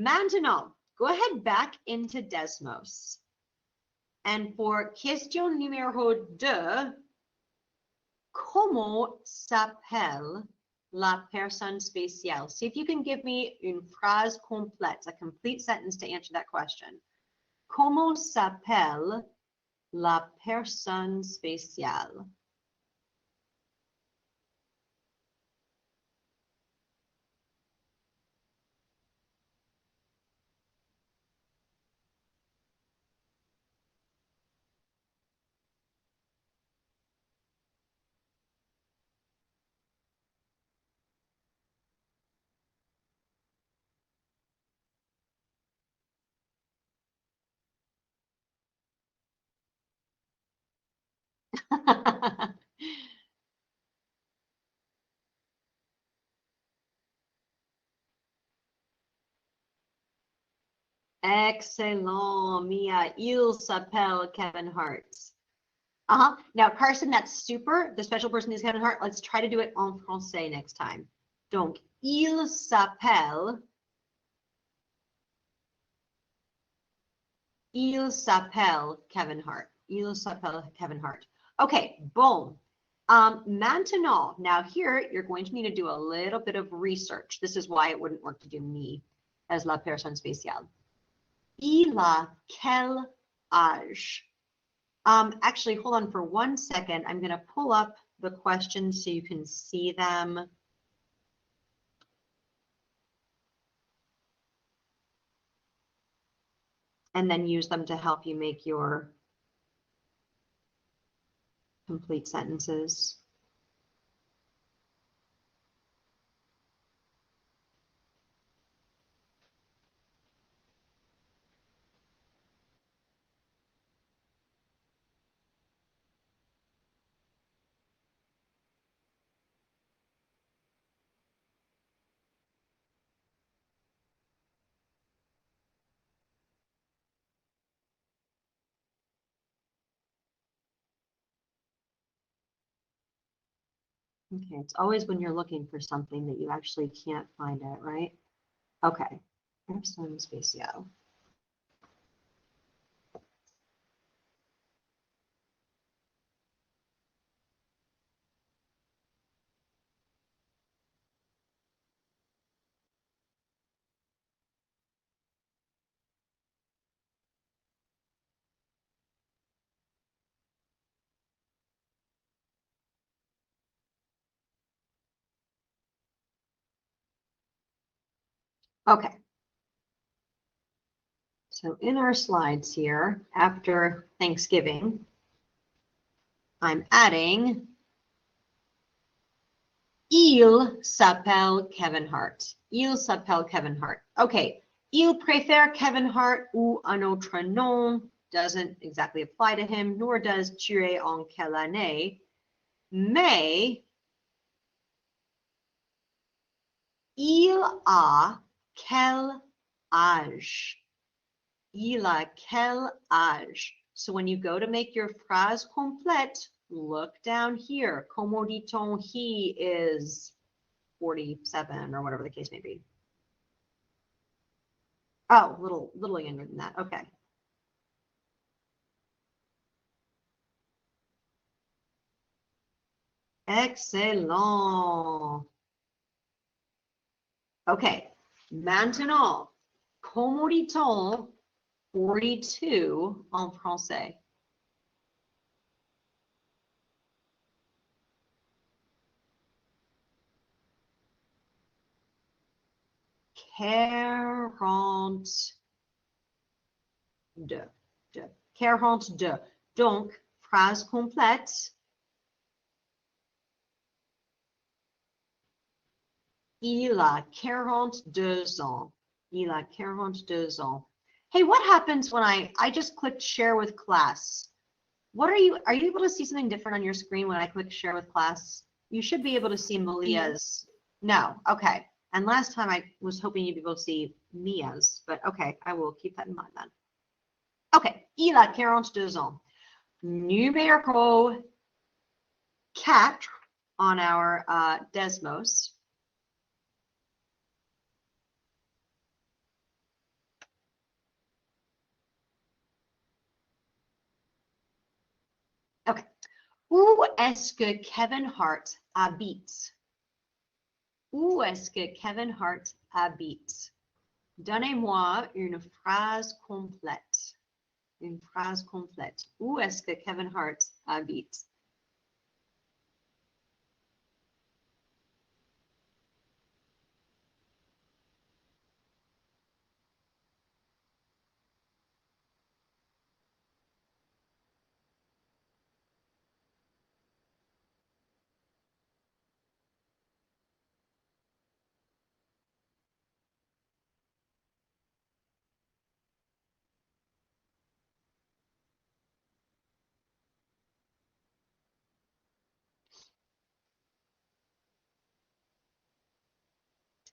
Maintenant, go ahead back into Desmos. And for question numéro 2, comment s'appelle la personne spéciale? See if you can give me une phrase complète, a complete sentence to answer that question. Comment s'appelle la personne spéciale? Excellent, Mia. Il s'appelle Kevin Hart. Now, Carson, that's super. The special person is Kevin Hart. Let's try to do it en français next time. Donc, il s'appelle Kevin Hart. Il s'appelle Kevin Hart. Okay, bon. Maintenant, now here, you're going to need to do a little bit of research. This is why it wouldn't work to do me as la personne spéciale. Il a quel âge? Actually, hold on for 1 second. I'm going to pull up the questions so you can see them. And then use them to help you make your complete sentences. Okay, it's always when you're looking for something that you actually can't find it, right? Okay, personne spéciale. Okay. So in our slides here, after Thanksgiving, I'm adding il s'appelle Kevin Hart. Il s'appelle Kevin Hart. Okay. Il préfère Kevin Hart ou un autre nom doesn't exactly apply to him, nor does tu es en quelle année. Mais il a quel âge? Il a quel âge? So when you go to make your phrase complète, look down here. Comment dit-on he is 47 or whatever the case may be? Oh, little younger than that. Okay. Excellent. Okay. Maintenant, comment dit-on 42 en français? Quarante-deux. Donc, phrase complète. Il a 42 ans. Il a 42 ans. Hey, what happens when I just clicked share with class? Are you able to see something different on your screen when I click share with class? You should be able to see Malia's. No, okay. And last time I was hoping you'd be able to see Mia's, but okay, I will keep that in mind then. Okay, il a 42 ans. Numéro 4 on our Desmos. Okay. Où est-ce que Kevin Hart habite? Où est-ce que Kevin Hart habite? Donnez-moi une phrase complète. Une phrase complète. Où est-ce que Kevin Hart habite?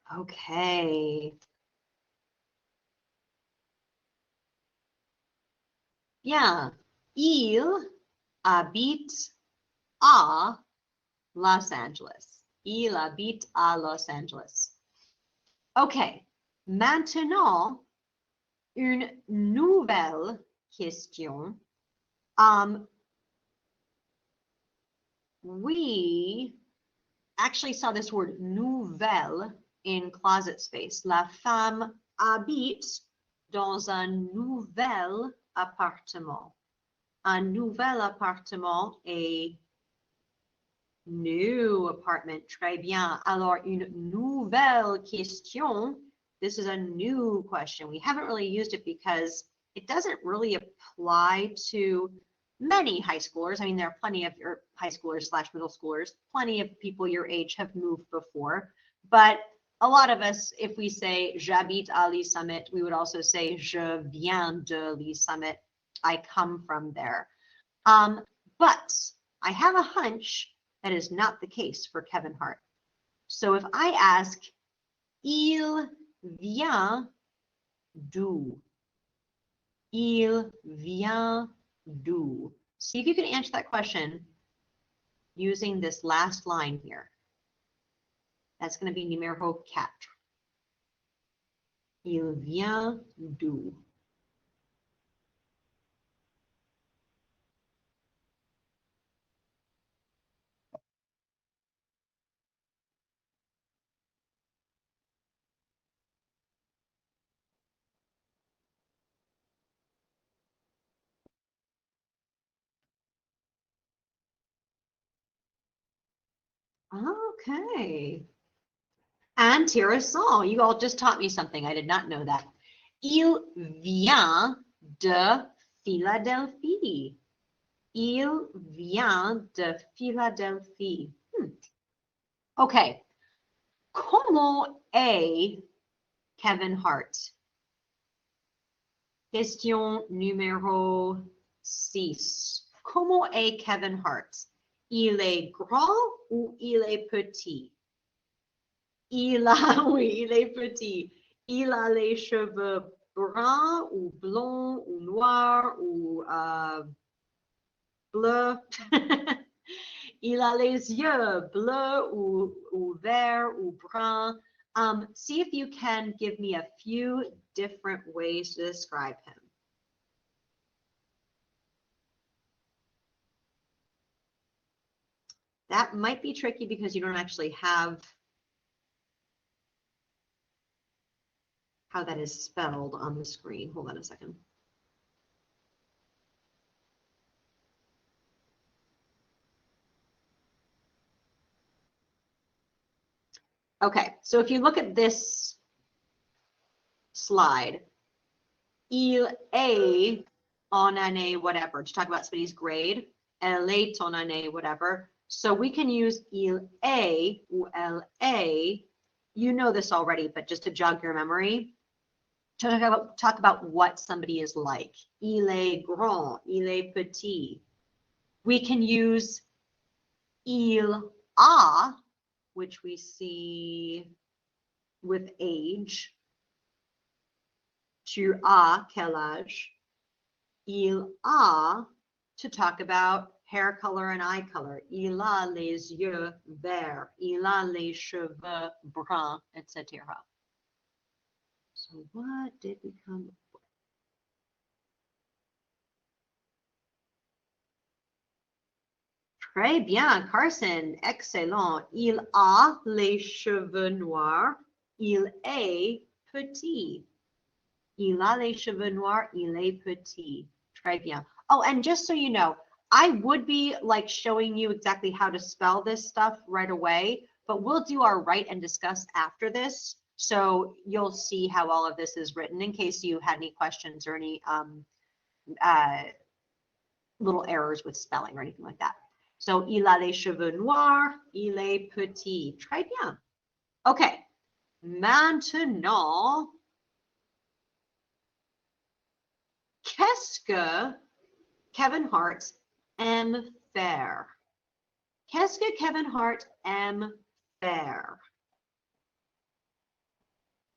Okay. Bien. Il habite à Los Angeles. Il habite à Los Angeles. Okay. Maintenant, une nouvelle question. We actually saw this word nouvelle in closet space. La femme habite dans un nouvel appartement. Un nouvel appartement est new apartment. Très bien. Alors, une nouvelle question. This is a new question. We haven't really used it because it doesn't really apply to many high schoolers. I mean, there are plenty of your high schoolers / middle schoolers, plenty of people your age have moved before. But a lot of us, if we say j'habite à l'Île Summit, we would also say je viens de l'Île Summit. I come from there. But I have a hunch that is not the case for Kevin Hart. So if I ask, il vient d'où? Il vient d'où? See if you can answer that question using this last line here. That's going to be numéro 4. Il vient d'où? Okay. Intéressant. You all just taught me something. I did not know that. Il vient de Philadelphie. Il vient de Philadelphie. Okay. Comment est Kevin Hart? Question numéro 6. Comment est Kevin Hart? Il est grand ou il est petit? Oui, il est petit. Il a les cheveux bruns ou blonds ou noirs ou bleus. Il a les yeux bleus ou verts ou bruns. See if you can give me a few different ways to describe him. That might be tricky because you don't actually have how that is spelled on the screen. Hold on a second. Okay, so if you look at this slide, il est en année whatever, to talk about somebody's grade, elle est en année whatever. So we can use il est ou elle est. You know this already, but just to jog your memory, to talk about what somebody is like. Il est grand, il est petit. We can use il a, which we see with age. Tu as quel âge? Il a, to talk about hair color and eye color. Il a les yeux verts. Il a les cheveux bruns, etc. So what did we come up with? Très bien, Carson. Excellent. Il a les cheveux noirs. Il est petit. Il a les cheveux noirs. Il est petit. Très bien. Oh, and just so you know, I would be like showing you exactly how to spell this stuff right away, but we'll do our write and discuss after this. So you'll see how all of this is written in case you had any questions or any uh, little errors with spelling or anything like that. So, il a les cheveux noirs, il est petit. Très bien. Okay. Maintenant, qu'est-ce que Kevin Hart aime faire? Qu'est-ce que Kevin Hart aime faire?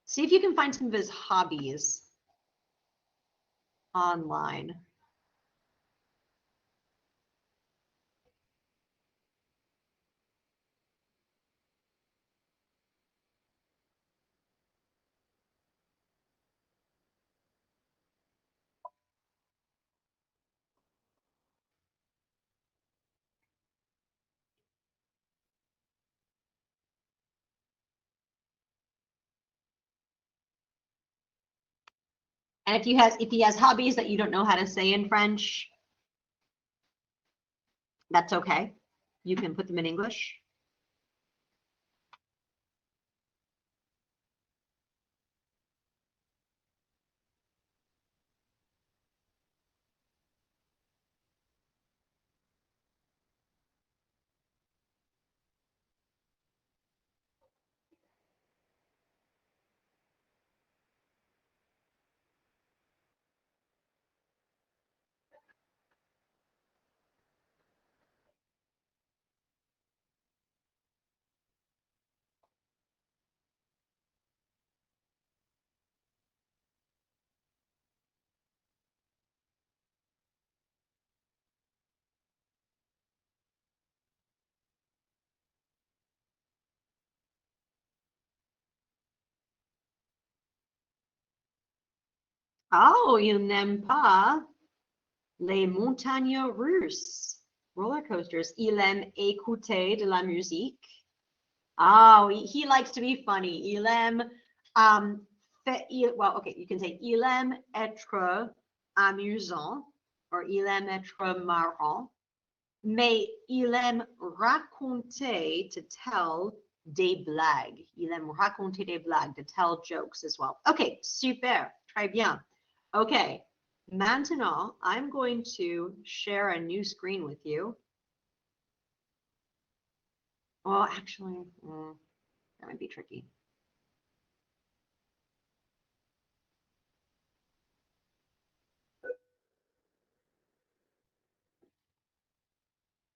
See if you can find some of his hobbies online. And if he has hobbies that you don't know how to say in French, that's okay. You can put them in English. Oh, il n'aime pas les montagnes russes, roller coasters. Il aime écouter de la musique. Oh, he likes to be funny. Il aime, well, okay, you can say il aime être amusant or il aime être marrant. Mais il aime raconter, to tell des blagues. Il aime raconter des blagues, to tell jokes as well. Okay, super, très bien. Okay, maintenant, I'm going to share a new screen with you. Well, actually, that might be tricky.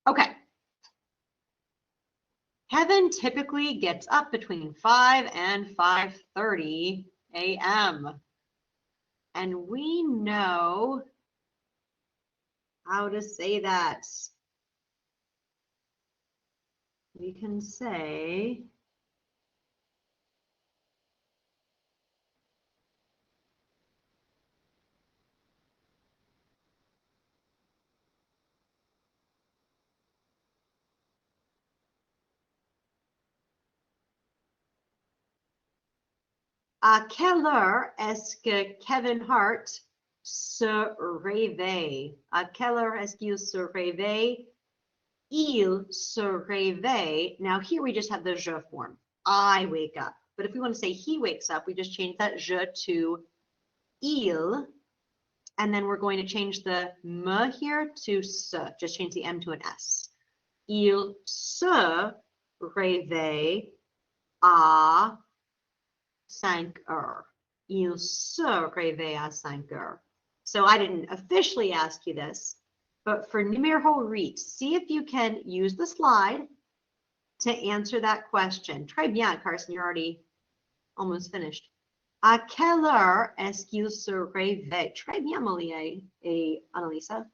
Okay. Kevin typically gets up between 5 and 5:30 a.m. And we know how to say that. We can say à quelle heure est-ce que Kevin Hart se réveille? À quelle heure est-ce qu'il se réveille? Il se réveille. Now here we just have the je form. I wake up. But if we want to say he wakes up, we just change that je to il. And then we're going to change the me here to se. Just change the M to an S. Il se réveille à 5 heures. Il se réveille à 5 heures. So I didn't officially ask you this, but for numéro 8, see if you can use the slide to answer that question. Très bien, Carson, you're already almost finished. À quelle heure est-ce qu'il se réveille? Très bien, Malia et Annalisa.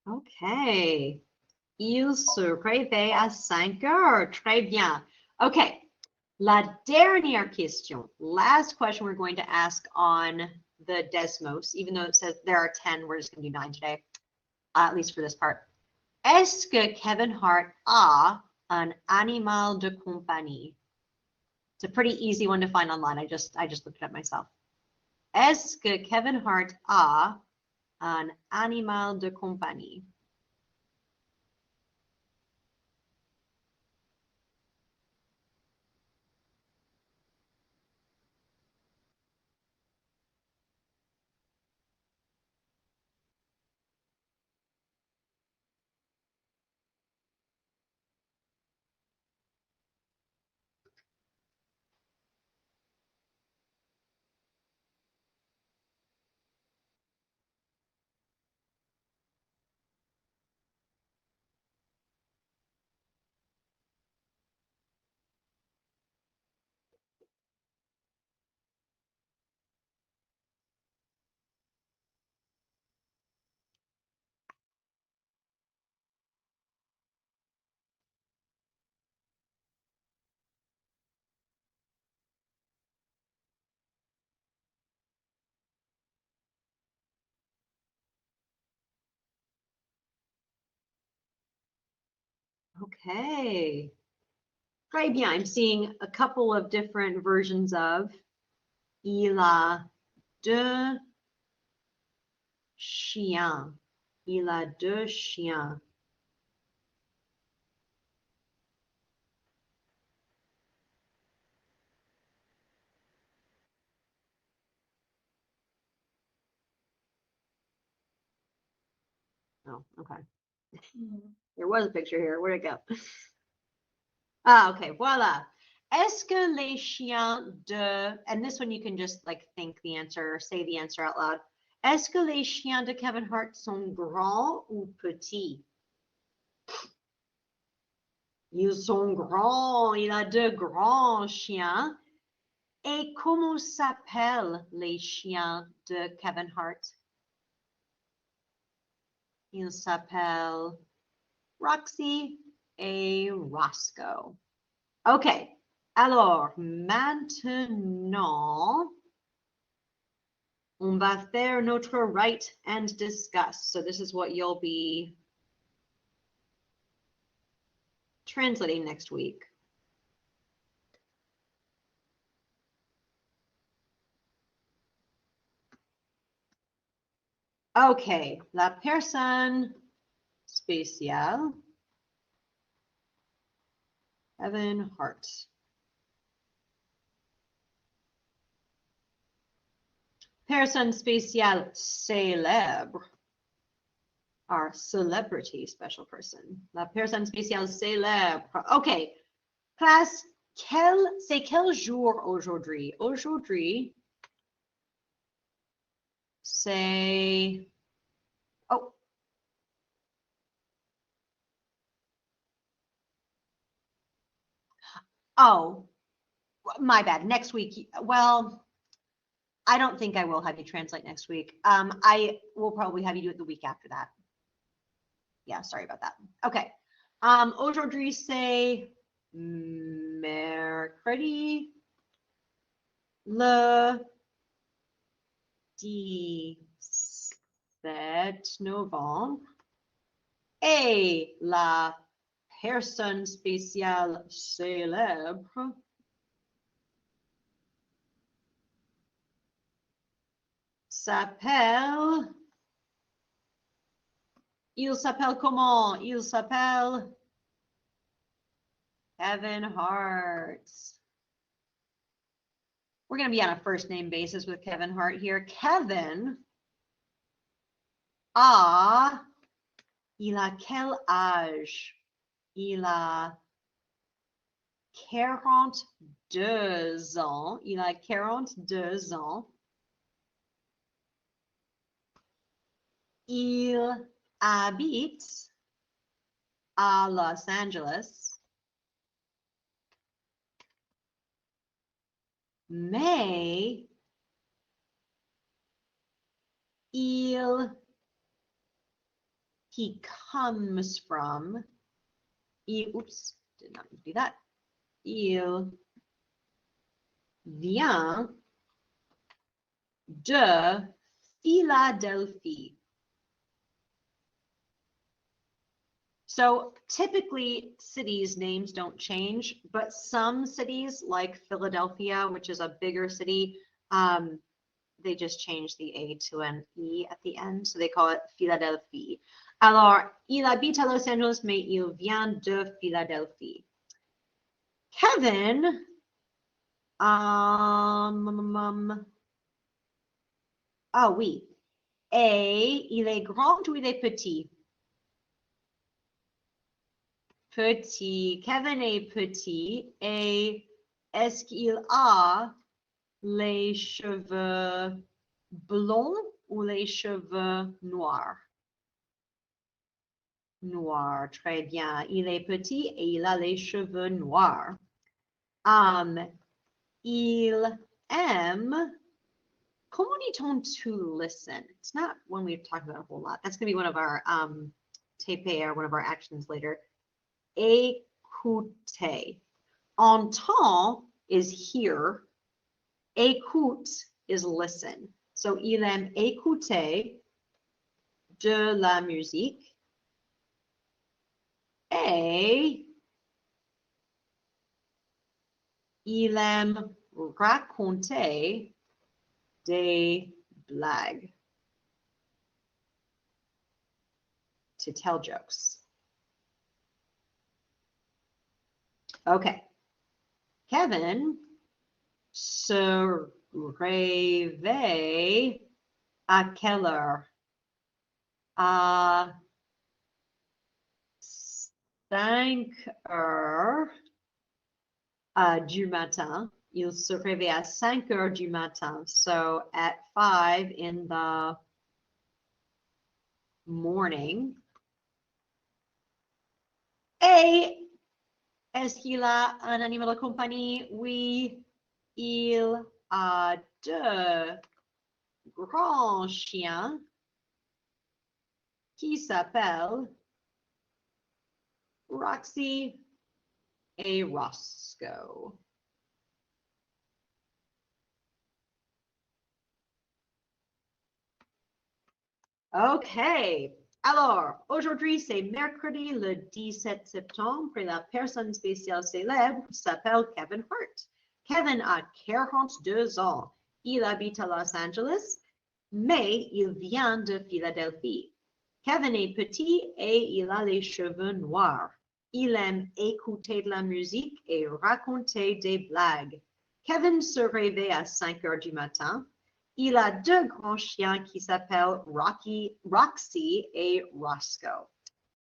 Okay. Il se réveille à 5 heures. Très bien. Okay. La dernière question. Last question we're going to ask on the Desmos, even though it says there are 10, we're just going to do 9 today, at least for this part. Est-ce que Kevin Hart a un animal de compagnie? It's a pretty easy one to find online. I just looked it up myself. Est-ce que Kevin Hart a un animal de compagnie? Okay. Très bien. I'm seeing a couple of different versions of il a deux chiens. Il a deux chiens. Oh, okay. There was a picture here. Where'd it go? Ah, okay. Voila. Est-ce que les chiens de, and this one you can just like think the answer or say the answer out loud. Est-ce que les chiens de Kevin Hart sont grands ou petits? Ils sont grands. Il a deux grands chiens. Et comment s'appellent les chiens de Kevin Hart? Ils s'appellent Roxy et Roscoe. Okay. Alors, maintenant, on va faire notre write and discuss. So this is what you'll be translating next week. Okay, la personne spéciale, Kevin Hart. Personne spéciale célèbre, our celebrity special person. La personne spéciale célèbre. Okay, classe, c'est quel jour aujourd'hui? Aujourd'hui, c'est, oh, oh, my bad. Next week, well, I don't think I will have you translate next week. I will probably have you do it the week after that. Yeah, sorry about that. Okay. Aujourd'hui, c'est mercredi le 17 novembre et la personne spéciale célèbre s'appelle, il s'appelle comment? Il s'appelle Kevin Hart. We're going to be on a first name basis with Kevin Hart here. Kevin, il a quel âge? Il a 42 ans. Il a 42 ans. Il habite à Los Angeles. Mais il he comes from. Oops, did not do that. Il vient de Philadelphie. So typically cities' names don't change, but some cities like Philadelphia, which is a bigger city, they just change the A to an E at the end. So they call it Philadelphie. Alors, il habite à Los Angeles, mais il vient de Philadelphie. Kevin, ah oui. Et il est grand ou il est petit? Petit. Kevin est petit. Et est-ce qu'il a les cheveux blonds ou les cheveux noirs? Noir, très bien. Il est petit et il a les cheveux noirs. Il aime. Comment dit-on to listen? It's not one we've talked about a whole lot. That's going to be one of our TP or one of our actions later. Écouter. Entend is hear. Écoute is listen. So il aime écouter de la musique. Et il aime raconter des blagues. To tell jokes. Okay. Kevin se réveille à quelle heure? À 5 heures du matin. Il se réveille à 5 heures du matin. So at 5 in the morning. Et est-ce qu'il a un animal de compagnie? Oui, il a deux grands chiens qui s'appellent Roxy et Roscoe. OK. Alors, aujourd'hui, c'est mercredi le 17 septembre et la personne spéciale célèbre s'appelle Kevin Hart. Kevin a 42 ans. Il habite à Los Angeles, mais il vient de Philadelphie. Kevin est petit et il a les cheveux noirs. Il aime écouter de la musique et raconter des blagues. Kevin se réveille à 5 heures du matin. Il a deux grands chiens qui s'appellent Roxy et Roscoe.